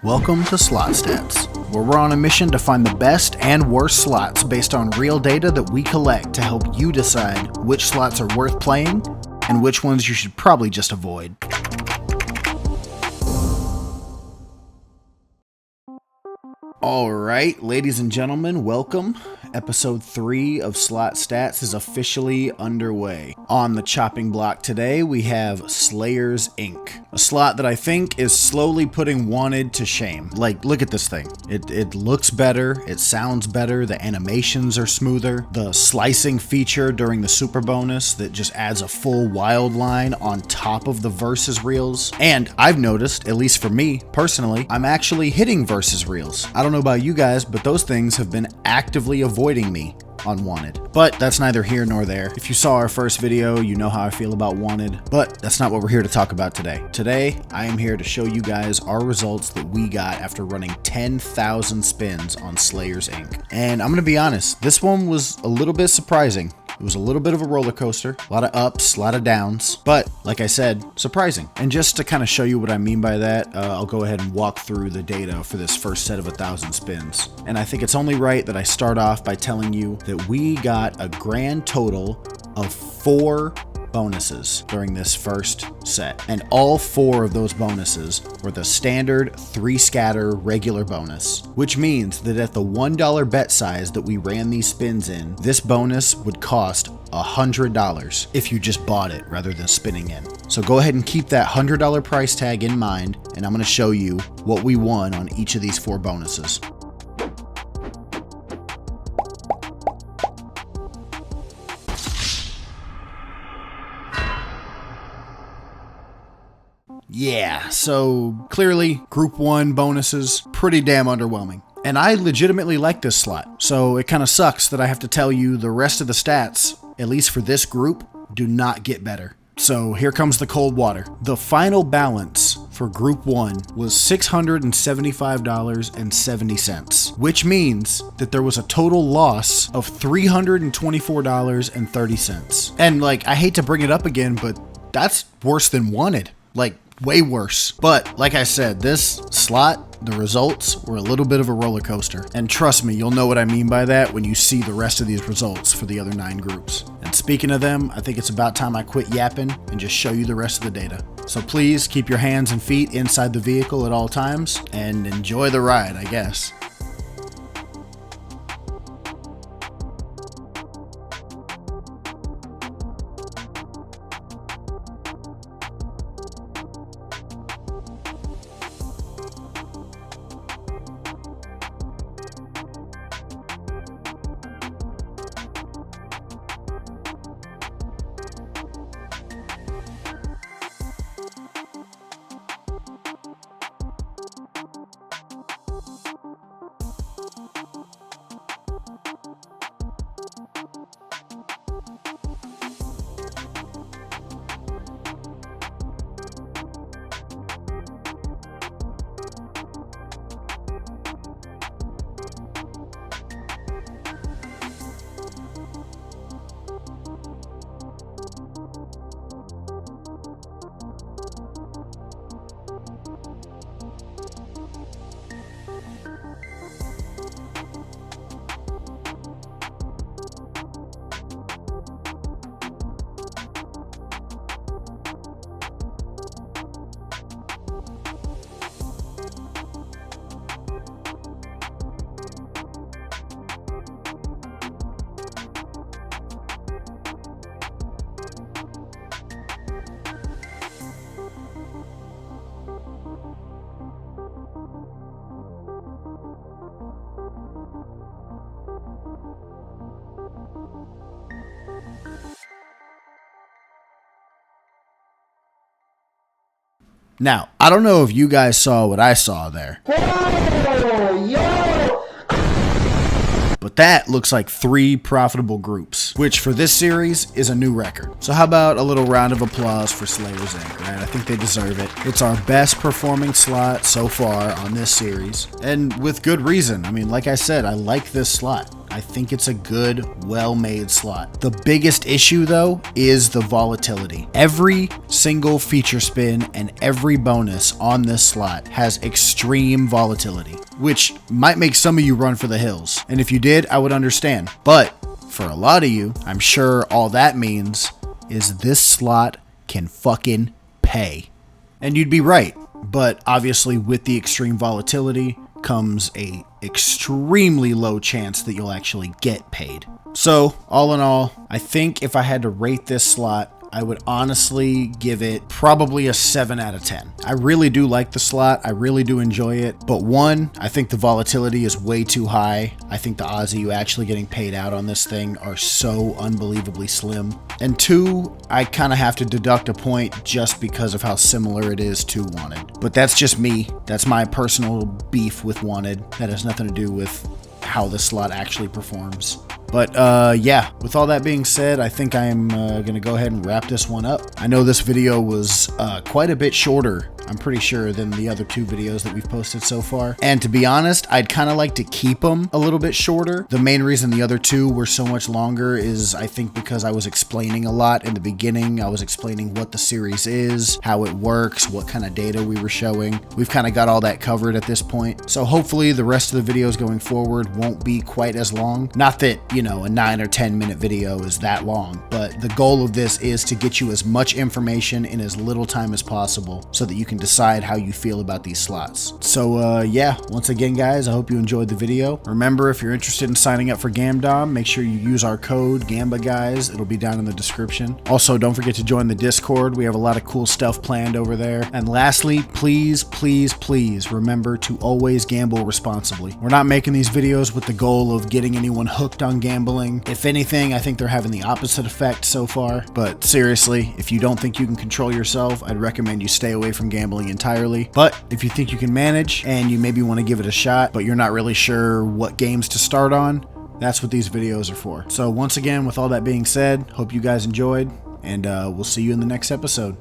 Welcome to Slot Stats, where we're on a mission to find the best and worst slots based on real data that we collect to help you decide which slots are worth playing and which ones you should probably just avoid. Alright, ladies and gentlemen, welcome. Episode 3 of Slot Stats is officially underway. On the chopping block today, we have Slayers Inc., a slot that I think is slowly putting Wanted to shame. Like, look at this thing. It looks better, it sounds better, the animations are smoother, the slicing feature during the super bonus that just adds a full wild line on top of the versus reels. And I've noticed, at least for me personally, I'm actually hitting versus reels. I don't know about you guys, but those things have been actively avoiding me on Wanted. But that's neither here nor there. If you saw our first video, you know how I feel about Wanted, but that's not what we're here to talk about today. Today, I am here to show you guys our results that we got after running 10,000 spins on Slayers Inc. And I'm gonna be honest, this one was a little bit surprising. It was a little bit of a roller coaster, a lot of ups, a lot of downs, but like I said, surprising. And just to kind of show you what I mean by that, I'll go ahead and walk through the data for this first set of 1,000 spins. And I think it's only right that I start off by telling you that we got a grand total of 4 bonuses during this first set, and all 4 of those bonuses were the standard 3 scatter regular bonus, which means that at the $1 bet size that we ran these spins in, this bonus would cost $100 if you just bought it rather than spinning in. So go ahead and keep that $100 price tag in mind, and I'm going to show you what we won on each of these 4 bonuses. Yeah, so clearly Group 1 bonuses, pretty damn underwhelming. And I legitimately like this slot, so it kind of sucks that I have to tell you the rest of the stats, at least for this group, do not get better. So here comes the cold water. The final balance for Group 1 was $675.70, which means that there was a total loss of $324.30. And like, I hate to bring it up again, but that's worse than Wanted. Like, way worse. But like I said, this slot, the results were a little bit of a roller coaster. And trust me, you'll know what I mean by that when you see the rest of these results for the other 9 groups. And speaking of them, I think it's about time I quit yapping and just show you the rest of the data. So please keep your hands and feet inside the vehicle at all times and enjoy the ride, I guess. Now, I don't know if you guys saw what I saw there. But that looks like 3 profitable groups, which for this series is a new record. So how about a little round of applause for Slayers Inc., right? I think they deserve it. It's our best performing slot so far on this series, and with good reason. I mean, like I said, I like this slot. I think it's a good, well-made slot. The biggest issue though is the volatility. Every single feature spin and every bonus on this slot has extreme volatility, which might make some of you run for the hills. And if you did, I would understand. But for a lot of you, I'm sure all that means is this slot can fucking pay. And you'd be right. But obviously with the extreme volatility comes a extremely low chance that you'll actually get paid. So all in all, I think if I had to rate this slot, I would honestly give it probably a 7 out of 10. I really do like the slot. I really do enjoy it. But one, I think the volatility is way too high. I think the odds of you actually getting paid out on this thing are so unbelievably slim. And two, I kind of have to deduct a point just because of how similar it is to Wanted. But that's just me. That's my personal beef with Wanted. That has nothing to do with how the slot actually performs. But yeah, with all that being said, I think I'm going to go ahead and wrap this one up. I know this video was quite a bit shorter, I'm pretty sure, than the other 2 videos that we've posted so far. And to be honest, I'd kind of like to keep them a little bit shorter. The main reason the other 2 were so much longer is I think because I was explaining a lot in the beginning. I was explaining what the series is, how it works, what kind of data we were showing. We've kind of got all that covered at this point. So hopefully the rest of the videos going forward won't be quite as long. Not that, you know, a 9 or 10 minute video is that long, but the goal of this is to get you as much information in as little time as possible so that you can decide how you feel about these slots. So yeah, once again guys, I hope you enjoyed the video. Remember, if you're interested in signing up for Gamdom, make sure you use our code Gamba guys. It'll be down in the description. Also, don't forget to join the Discord. We have a lot of cool stuff planned over there. And lastly, please remember to always gamble responsibly. We're not making these videos with the goal of getting anyone hooked on gambling. If anything, I think they're having the opposite effect so far. But seriously, if you don't think you can control yourself, I'd recommend you stay away from gambling entirely. But if you think you can manage and you maybe want to give it a shot, but you're not really sure what games to start on, that's what these videos are for. So once again, with all that being said, hope you guys enjoyed, and we'll see you in the next episode.